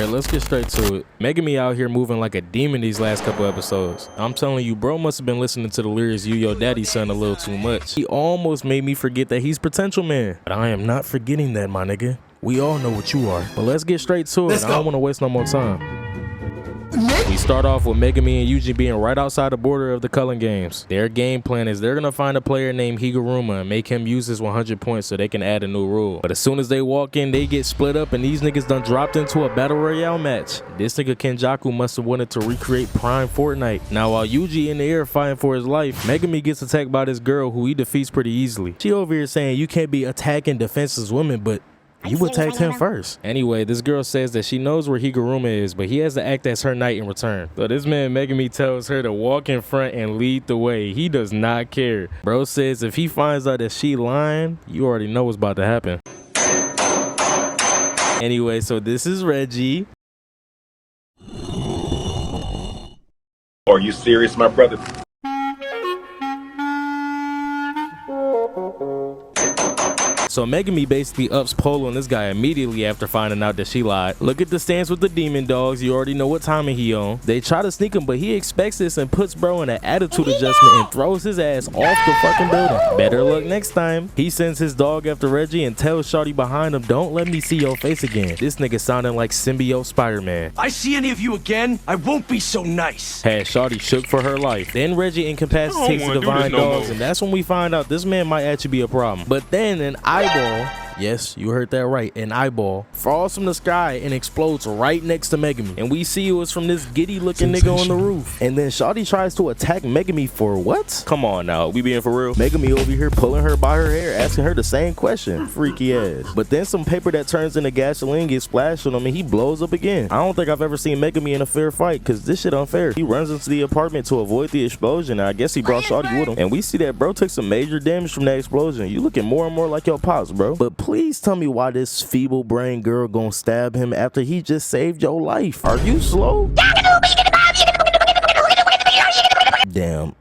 Alright, let's get straight to it. Megumi out here moving like a demon these last couple episodes. I'm telling you, bro must have been listening to the lyrics "You Your Daddy's Son" a little too much. He almost made me forget that he's potential man. But I am not forgetting that, my nigga. We all know what you are. But let's get straight to it. I don't want to waste no more time. We start off with Megumi and Yuji being right outside the border of the Cullen Games. Their game plan is they're gonna find a player named Higuruma and make him use his 100 points so they can add a new rule. But as soon as they walk in, they get split up and these niggas done dropped into a battle royale match. This nigga Kenjaku must have wanted to recreate Prime Fortnite. Now while Yuji in the air fighting for his life, Megumi gets attacked by this girl who he defeats pretty easily. She over here saying you can't be attacking defenseless women, but you attacked him first. Anyway, this girl says that she knows where Higuruma is, but he has to act as her knight in return. So this man Megumi tells her to walk in front and lead the way. He does not care. Bro says if he finds out that she lying, you already know what's about to happen. Anyway, so this is Reggie. Are you serious, my brother? So Megumi basically ups pole on this guy immediately after finding out that she lied. Look at the stance with the demon dogs. You already know what timing he on. They try to sneak him, but he expects this and puts bro in an attitude adjustment and throws his ass off the fucking building. Better luck next time. He sends his dog after Reggie and tells Shawty behind him, don't let me see your face again. This nigga sounding like symbiote Spider-Man. I see any of you again, I won't be so nice. Had Shawty shook for her life. Then Reggie incapacitates the divine dogs, and that's when we find out this man might actually be a problem. But then an eyeball, yes, you heard that right, an eyeball falls from the sky and explodes right next to Megumi. And we see it was from this giddy looking nigga on the roof. And then Shawty tries to attack Megumi for what? Come on now, we being for real? Megumi over here pulling her by her hair, asking her the same question. Freaky ass. But then some paper that turns into gasoline gets splashed on him and he blows up again. I don't think I've ever seen Megumi in a fair fight because this shit unfair. He runs into the apartment to avoid the explosion. I guess he brought Shawty with him. And we see that bro took some major damage from that explosion. You looking more and more like your pops, bro. But please tell me why this feeble brain girl gonna stab him after he just saved your life. Are you slow? Damn,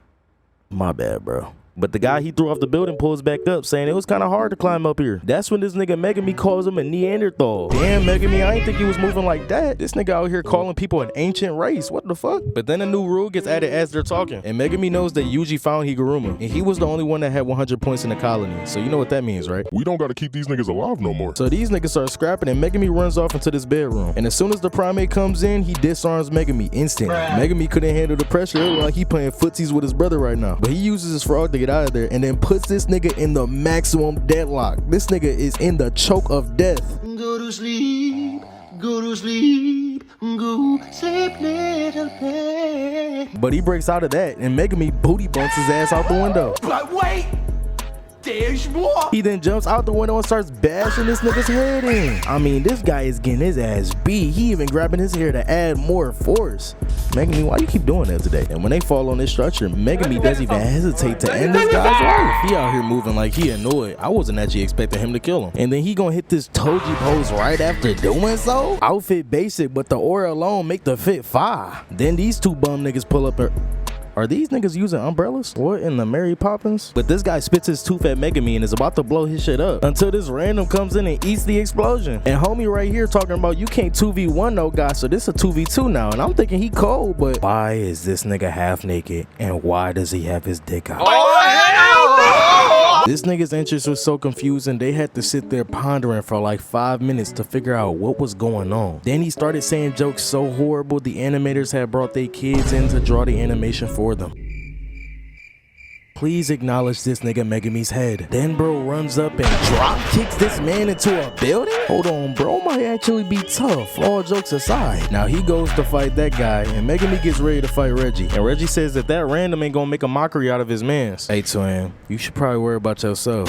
my bad, bro. But the guy he threw off the building pulls back up, saying it was kind of hard to climb up here. That's when this nigga Megumi calls him a Neanderthal. Damn, Megumi, I ain't think he was moving like that. This nigga out here calling people an ancient race. What the fuck? But then a new rule gets added as they're talking. And Megumi knows that Yuji found Higuruma. And he was the only one that had 100 points in the colony. So you know what that means, right? We don't gotta keep these niggas alive no more. So these niggas start scrapping and Megumi runs off into this bedroom. And as soon as the primate comes in, he disarms Megumi instantly. Megumi couldn't handle the pressure. It looked like he playing footsies with his brother right now. But he uses his frog to get out of there and then puts this nigga in the maximum deadlock. This nigga is in the choke of death. Go to sleep, go to sleep, go sleep, little pet. But he breaks out of that and Megumi booty bumps his ass out the window. But wait! There's more! He then jumps out the window and starts bashing this nigga's head in. I mean, this guy is getting his ass beat. He even grabbing his hair to add more force. Megumi, why you keep doing that today? And when they fall on this structure, Megumi doesn't even hesitate to end this guy's life. He out here moving like he annoyed. I wasn't actually expecting him to kill him. And then he gonna hit this Toji pose right after doing so? Outfit basic, but the aura alone make the fit fire. Then these two bum niggas pull up. Are these niggas using umbrellas? What in the Mary Poppins? But this guy spits his tooth at Megumi and is about to blow his shit up until this random comes in and eats the explosion. And homie right here talking about you can't 2v1 no guy, so this a 2v2 now. And I'm thinking he cold, but why is this nigga half naked and why does he have his dick out? This nigga's interest was so confusing, they had to sit there pondering for like 5 minutes to figure out what was going on. Then he started saying jokes so horrible, the animators had brought their kids in to draw the animation for them. Please acknowledge this nigga Megumi's head. Then bro runs up and drop kicks this man into a building? Hold on, bro might actually be tough, all jokes aside. Now he goes to fight that guy and Megumi gets ready to fight Reggie. And Reggie says that random ain't gonna make a mockery out of his mans. Hey twin, you should probably worry about yourself.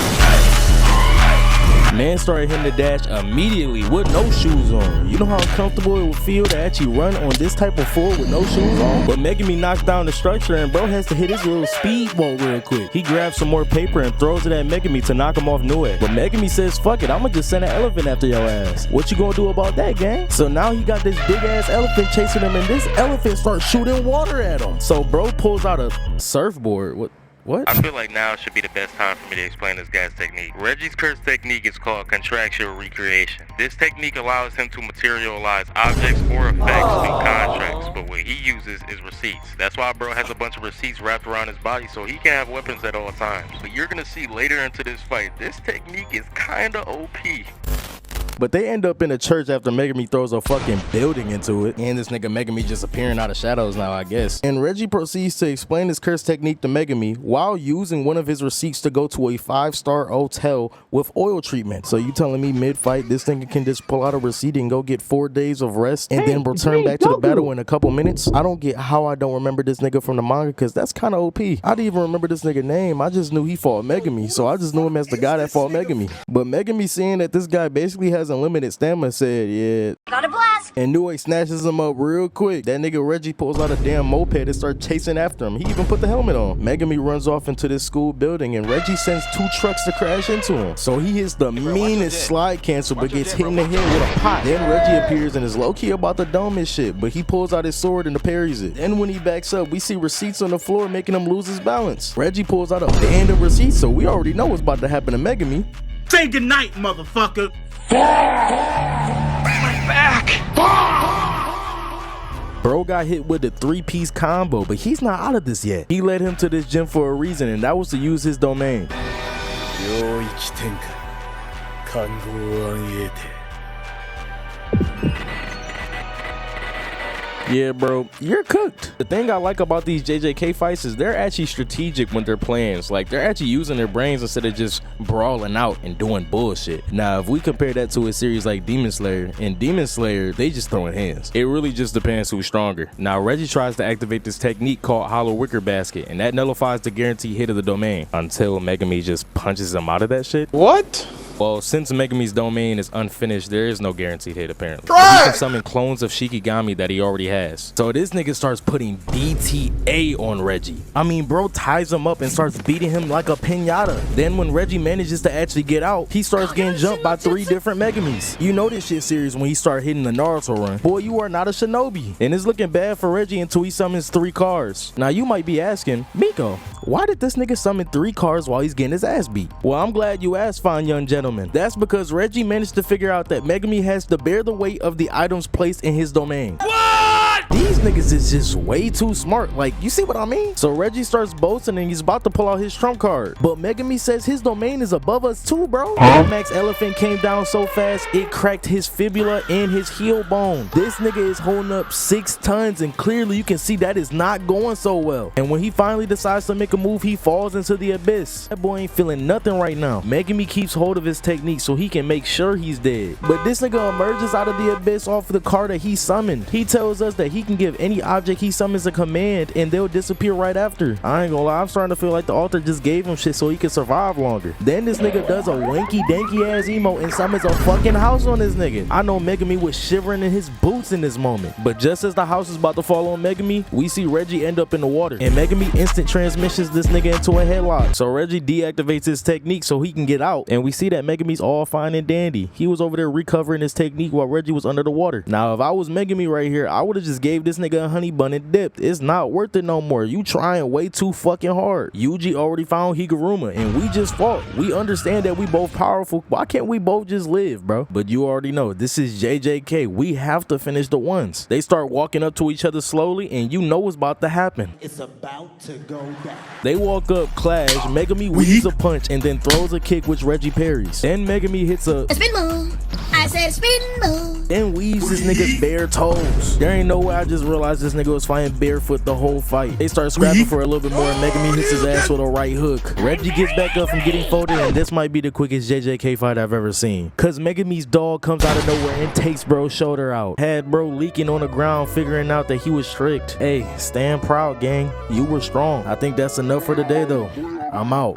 Man started hitting the dash immediately with no shoes on. You know how uncomfortable it would feel to actually run on this type of floor with no shoes on? But Megumi knocks down the structure and bro has to hit his little speedboat real quick. He grabs some more paper and throws it at Megumi to knock him off Nue. But Megumi says, fuck it, I'ma just send an elephant after your ass. What you gonna do about that, gang? So now he got this big ass elephant chasing him and this elephant starts shooting water at him. So bro pulls out a surfboard. What? I feel like now should be the best time for me to explain this guy's technique. Reggie's curse technique is called contractual recreation. This technique allows him to materialize objects or effects through contracts, but what he uses is receipts. That's why bro has a bunch of receipts wrapped around his body so he can have weapons at all times. But you're gonna see later into this fight, this technique is kinda OP. But they end up in a church after Megumi throws a fucking building into it. And this nigga Megumi just appearing out of shadows now, I guess. And Reggie proceeds to explain his curse technique to Megumi while using one of his receipts to go to a 5-star hotel with oil treatment. So you telling me mid-fight this nigga can just pull out a receipt and go get 4 days of rest and then return back to the battle in a couple minutes? I don't get how I don't remember this nigga from the manga, because that's kind of OP. I didn't even remember this nigga name. I just knew he fought Megumi, so I just knew him as the guy that fought Megumi. But Megumi, seeing that this guy basically has unlimited stamina, said, yeah. Got a blast! And Nue snatches him up real quick. That nigga Reggie pulls out a damn moped and starts chasing after him. He even put the helmet on. Megumi runs off into this school building and Reggie sends 2 trucks to crash into him. So he hits the meanest slide cancel but gets hit in the head with a pot. Then Reggie appears and is low-key about to dome his shit, but he pulls out his sword and parries it. Then when he backs up, we see receipts on the floor making him lose his balance. Reggie pulls out a band of receipts, so we already know what's about to happen to Megumi. Say goodnight, motherfucker. Bro got hit with the 3-piece combo, but he's not out of this yet. He led him to this gym for a reason, and that was to use his domain. Yeah, bro, you're cooked. The thing I like about these JJK fights is they're actually strategic when they're playing. It's like they're actually using their brains instead of just brawling out and doing bullshit. Now, if we compare that to a series like Demon Slayer, in Demon Slayer, they just throwing hands. It really just depends who's stronger. Now, Reggie tries to activate this technique called Hollow Wicker Basket, and that nullifies the guaranteed hit of the domain until Megumi just punches him out of that shit. What? Well, since Megumi's domain is unfinished, there is no guaranteed hit apparently. He can summon clones of Shikigami that he already has. So this nigga starts putting DTA on Reggie. I mean, bro ties him up and starts beating him like a piñata. Then when Reggie manages to actually get out, he starts getting jumped by 3 different Megumis. You know this shit serious when he start hitting the Naruto run. Boy, you are not a shinobi. And it's looking bad for Reggie until he summons 3 cars. Now you might be asking, Miko, why did this nigga summon 3 cars while he's getting his ass beat? Well, I'm glad you asked, fine young gentleman. That's because Reggie managed to figure out that Megumi has to bear the weight of the items placed in his domain. What? These niggas is just way too smart. Like, you see what I mean? So Reggie starts boasting and he's about to pull out his trump card. But Megumi says his domain is above us too, bro. Max Elephant came down so fast, it cracked his fibula and his heel bone. This nigga is holding up 6 tons and clearly you can see that is not going so well. And when he finally decides to make a move, he falls into the abyss. That boy ain't feeling nothing right now. Megumi keeps hold of his technique so he can make sure he's dead. But this nigga emerges out of the abyss off the car that he summoned. He tells us that he can give any object he summons a command and they'll disappear right after. I ain't gonna lie, I'm starting to feel like the author just gave him shit so he can survive longer. Then this nigga does a wanky danky ass emote and summons a fucking house on this nigga. I know Megumi was shivering in his boots in this moment. But just as the house is about to fall on Megumi, we see Reggie end up in the water. And Megumi instant transmissions this nigga into a headlock. So Reggie deactivates his technique so he can get out. And we see that Megumi's all fine and dandy. He was over there recovering his technique while Reggie was under the water. Now, if I was Megumi right here, I would have just gave this nigga a honey bun and dipped. It's not worth it no more. You trying way too fucking hard. Yuji already found Higuruma and we just fought. We understand that we both powerful. Why can't we both just live, bro? But you already know, this is JJK. We have to finish the ones. They start walking up to each other slowly and you know what's about to happen. It's about to go down. They walk up, clash, Megumi weaves a punch and then throws a kick which Reggie parries. Then Megumi hits a spin move. I said spin move. Then weaves this nigga's bare toes. There ain't no way I just realized this nigga was fighting barefoot the whole fight. They start scrapping for a little bit more and Megumi hits his ass with a right hook. Reggie gets back up from getting folded and this might be the quickest JJK fight I've ever seen. Cause Megumi's dog comes out of nowhere and takes bro's shoulder out. Had bro leaking on the ground figuring out that he was tricked. Hey, stand proud gang. You were strong. I think that's enough for today though. I'm out.